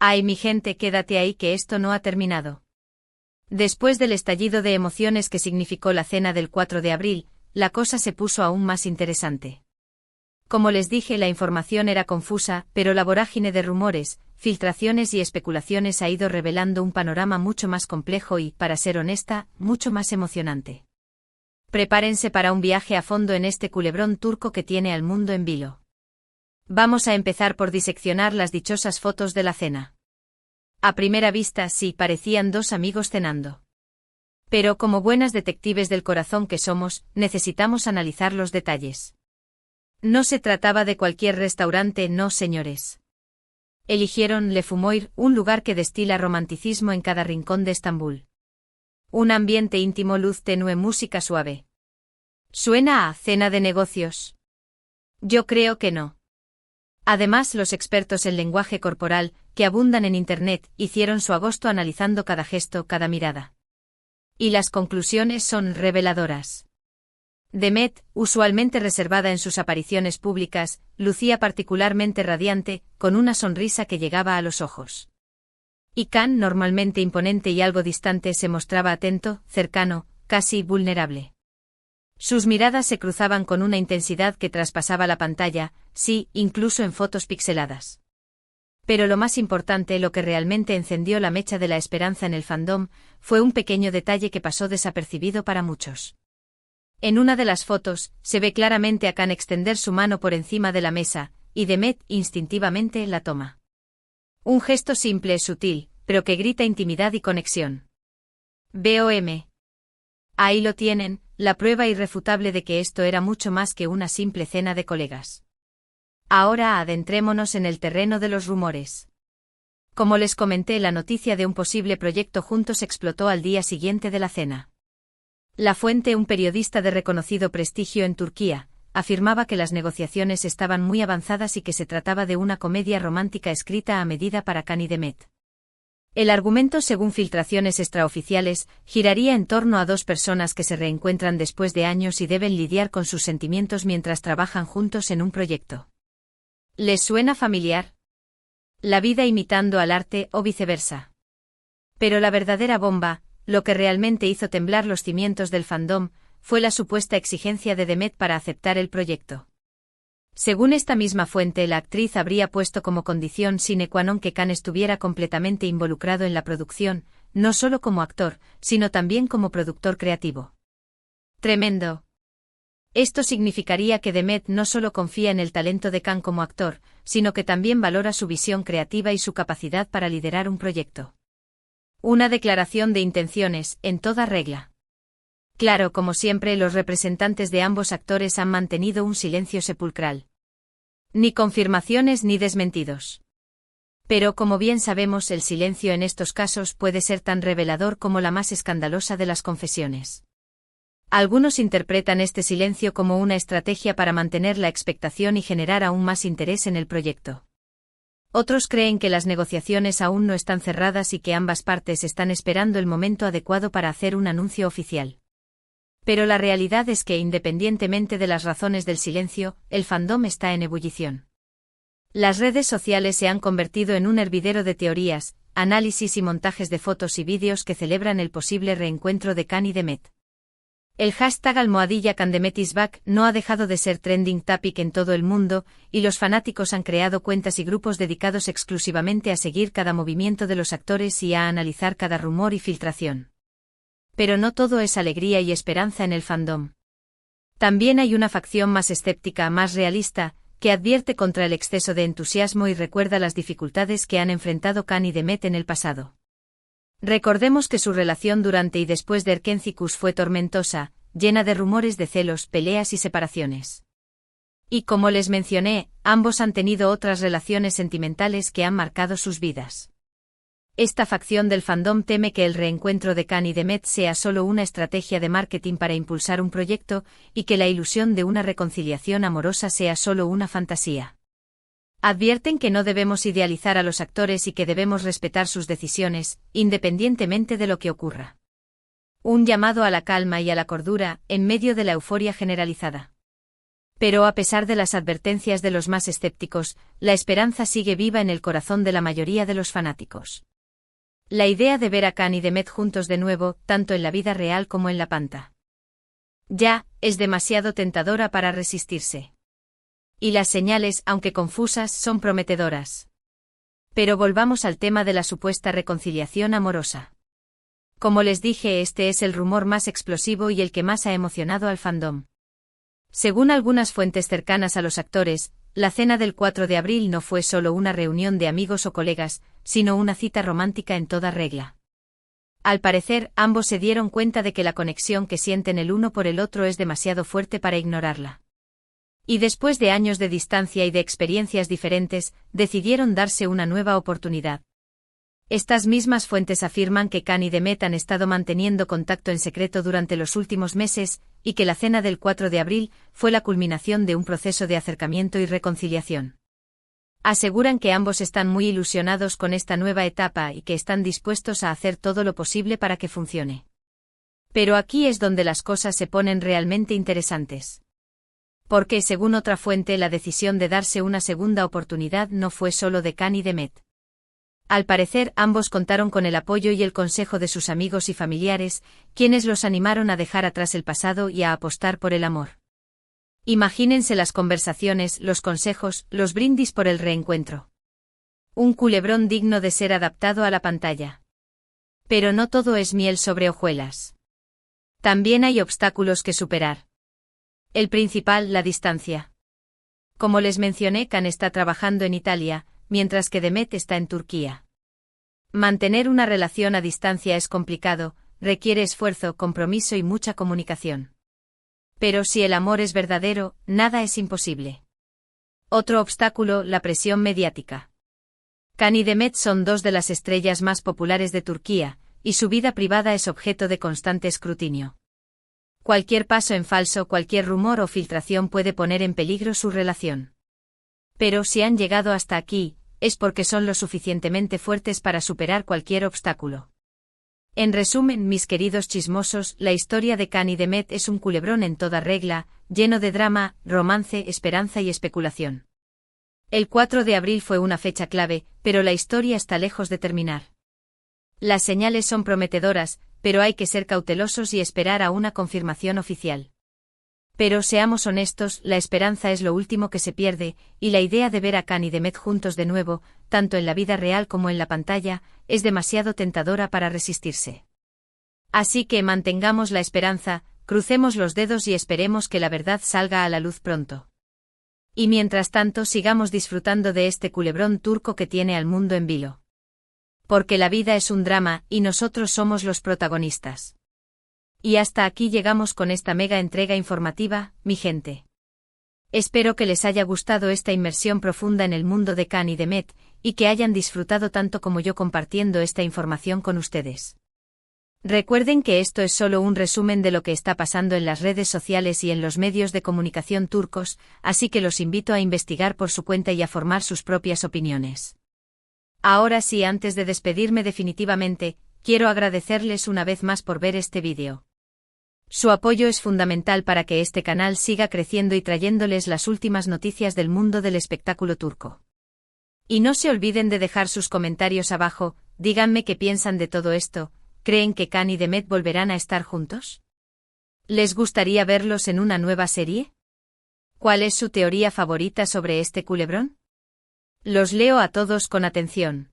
Ay, mi gente, quédate ahí que esto no ha terminado. Después del estallido de emociones que significó la cena del 4 de abril, la cosa se puso aún más interesante. Como les dije, la información era confusa, pero la vorágine de rumores, filtraciones y especulaciones ha ido revelando un panorama mucho más complejo y, para ser honesta, mucho más emocionante. Prepárense para un viaje a fondo en este culebrón turco que tiene al mundo en vilo. Vamos a empezar por diseccionar las dichosas fotos de la cena. A primera vista sí parecían dos amigos cenando. Pero como buenas detectives del corazón que somos, necesitamos analizar los detalles. No se trataba de cualquier restaurante, no señores. Eligieron Le Fumoir, un lugar que destila romanticismo en cada rincón de Estambul. Un ambiente íntimo, luz tenue, música suave. ¿Suena a cena de negocios? Yo creo que no. Además, los expertos en lenguaje corporal, que abundan en Internet, hicieron su agosto analizando cada gesto, cada mirada. Y las conclusiones son reveladoras. Demet, usualmente reservada en sus apariciones públicas, lucía particularmente radiante, con una sonrisa que llegaba a los ojos. Y Can, normalmente imponente y algo distante, se mostraba atento, cercano, casi vulnerable. Sus miradas se cruzaban con una intensidad que traspasaba la pantalla, sí, incluso en fotos pixeladas. Pero lo más importante, lo que realmente encendió la mecha de la esperanza en el fandom, fue un pequeño detalle que pasó desapercibido para muchos. En una de las fotos, se ve claramente a Can extender su mano por encima de la mesa, y Demet instintivamente la toma. Un gesto simple, sutil, pero que grita intimidad y conexión. BOM. Ahí lo tienen, la prueba irrefutable de que esto era mucho más que una simple cena de colegas. Ahora adentrémonos en el terreno de los rumores. Como les comenté, la noticia de un posible proyecto juntos explotó al día siguiente de la cena. La fuente, un periodista de reconocido prestigio en Turquía, afirmaba que las negociaciones estaban muy avanzadas y que se trataba de una comedia romántica escrita a medida para Can y Demet. El argumento, según filtraciones extraoficiales, giraría en torno a dos personas que se reencuentran después de años y deben lidiar con sus sentimientos mientras trabajan juntos en un proyecto. ¿Les suena familiar? La vida imitando al arte o viceversa. Pero la verdadera bomba, lo que realmente hizo temblar los cimientos del fandom, fue la supuesta exigencia de Demet para aceptar el proyecto. Según esta misma fuente, la actriz habría puesto como condición sine qua non que Can estuviera completamente involucrado en la producción, no solo como actor, sino también como productor creativo. Tremendo. Esto significaría que Demet no solo confía en el talento de Can como actor, sino que también valora su visión creativa y su capacidad para liderar un proyecto. Una declaración de intenciones, en toda regla. Claro, como siempre, los representantes de ambos actores han mantenido un silencio sepulcral. Ni confirmaciones ni desmentidos. Pero como bien sabemos, el silencio en estos casos puede ser tan revelador como la más escandalosa de las confesiones. Algunos interpretan este silencio como una estrategia para mantener la expectación y generar aún más interés en el proyecto. Otros creen que las negociaciones aún no están cerradas y que ambas partes están esperando el momento adecuado para hacer un anuncio oficial. Pero la realidad es que, independientemente de las razones del silencio, el fandom está en ebullición. Las redes sociales se han convertido en un hervidero de teorías, análisis y montajes de fotos y vídeos que celebran el posible reencuentro de Can y Demet. El hashtag #CanDemetIsBack no ha dejado de ser trending topic en todo el mundo, y los fanáticos han creado cuentas y grupos dedicados exclusivamente a seguir cada movimiento de los actores y a analizar cada rumor y filtración. Pero no todo es alegría y esperanza en el fandom. También hay una facción más escéptica, más realista, que advierte contra el exceso de entusiasmo y recuerda las dificultades que han enfrentado Can y Demet en el pasado. Recordemos que su relación durante y después de Erkencicus fue tormentosa, llena de rumores de celos, peleas y separaciones. Y como les mencioné, ambos han tenido otras relaciones sentimentales que han marcado sus vidas. Esta facción del fandom teme que el reencuentro de Can y Demet sea solo una estrategia de marketing para impulsar un proyecto, y que la ilusión de una reconciliación amorosa sea solo una fantasía. Advierten que no debemos idealizar a los actores y que debemos respetar sus decisiones, independientemente de lo que ocurra. Un llamado a la calma y a la cordura, en medio de la euforia generalizada. Pero a pesar de las advertencias de los más escépticos, la esperanza sigue viva en el corazón de la mayoría de los fanáticos. La idea de ver a Khan y Demet juntos de nuevo, tanto en la vida real como en la pantalla, ya, es demasiado tentadora para resistirse. Y las señales, aunque confusas, son prometedoras. Pero volvamos al tema de la supuesta reconciliación amorosa. Como les dije, este es el rumor más explosivo y el que más ha emocionado al fandom. Según algunas fuentes cercanas a los actores, la cena del 4 de abril no fue solo una reunión de amigos o colegas, sino una cita romántica en toda regla. Al parecer, ambos se dieron cuenta de que la conexión que sienten el uno por el otro es demasiado fuerte para ignorarla. Y después de años de distancia y de experiencias diferentes, decidieron darse una nueva oportunidad. Estas mismas fuentes afirman que Khan y Demet han estado manteniendo contacto en secreto durante los últimos meses, y que la cena del 4 de abril fue la culminación de un proceso de acercamiento y reconciliación. Aseguran que ambos están muy ilusionados con esta nueva etapa y que están dispuestos a hacer todo lo posible para que funcione. Pero aquí es donde las cosas se ponen realmente interesantes. Porque, según otra fuente, la decisión de darse una segunda oportunidad no fue solo de Khan y Demet. Al parecer, ambos contaron con el apoyo y el consejo de sus amigos y familiares, quienes los animaron a dejar atrás el pasado y a apostar por el amor. Imagínense las conversaciones, los consejos, los brindis por el reencuentro. Un culebrón digno de ser adaptado a la pantalla. Pero no todo es miel sobre hojuelas. También hay obstáculos que superar. El principal, la distancia. Como les mencioné, Khan está trabajando en Italia, mientras que Demet está en Turquía. Mantener una relación a distancia es complicado, requiere esfuerzo, compromiso y mucha comunicación. Pero si el amor es verdadero, nada es imposible. Otro obstáculo, la presión mediática. Khan y Demet son dos de las estrellas más populares de Turquía, y su vida privada es objeto de constante escrutinio. Cualquier paso en falso, cualquier rumor o filtración puede poner en peligro su relación. Pero si han llegado hasta aquí, es porque son lo suficientemente fuertes para superar cualquier obstáculo. En resumen, mis queridos chismosos, la historia de Khan y Demet es un culebrón en toda regla, lleno de drama, romance, esperanza y especulación. El 4 de abril fue una fecha clave, pero la historia está lejos de terminar. Las señales son prometedoras, pero hay que ser cautelosos y esperar a una confirmación oficial. Pero seamos honestos, la esperanza es lo último que se pierde, y la idea de ver a Khan y Demet juntos de nuevo, tanto en la vida real como en la pantalla, es demasiado tentadora para resistirse. Así que mantengamos la esperanza, crucemos los dedos y esperemos que la verdad salga a la luz pronto. Y mientras tanto sigamos disfrutando de este culebrón turco que tiene al mundo en vilo. Porque la vida es un drama, y nosotros somos los protagonistas. Y hasta aquí llegamos con esta mega entrega informativa, mi gente. Espero que les haya gustado esta inmersión profunda en el mundo de Khan y Demet, y que hayan disfrutado tanto como yo compartiendo esta información con ustedes. Recuerden que esto es solo un resumen de lo que está pasando en las redes sociales y en los medios de comunicación turcos, así que los invito a investigar por su cuenta y a formar sus propias opiniones. Ahora sí, antes de despedirme definitivamente, quiero agradecerles una vez más por ver este vídeo. Su apoyo es fundamental para que este canal siga creciendo y trayéndoles las últimas noticias del mundo del espectáculo turco. Y no se olviden de dejar sus comentarios abajo, díganme qué piensan de todo esto, ¿creen que Khan y Demet volverán a estar juntos? ¿Les gustaría verlos en una nueva serie? ¿Cuál es su teoría favorita sobre este culebrón? Los leo a todos con atención.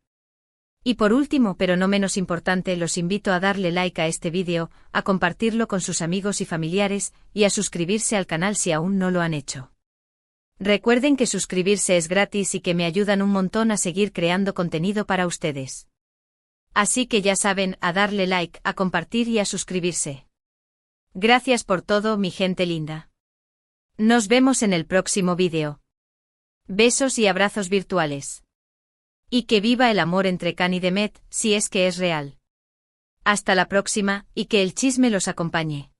Y por último, pero no menos importante, los invito a darle like a este vídeo, a compartirlo con sus amigos y familiares, y a suscribirse al canal si aún no lo han hecho. Recuerden que suscribirse es gratis y que me ayudan un montón a seguir creando contenido para ustedes. Así que ya saben, a darle like, a compartir y a suscribirse. Gracias por todo, mi gente linda. Nos vemos en el próximo vídeo. Besos y abrazos virtuales. Y que viva el amor entre Khan y Demet, si es que es real. Hasta la próxima, y que el chisme los acompañe.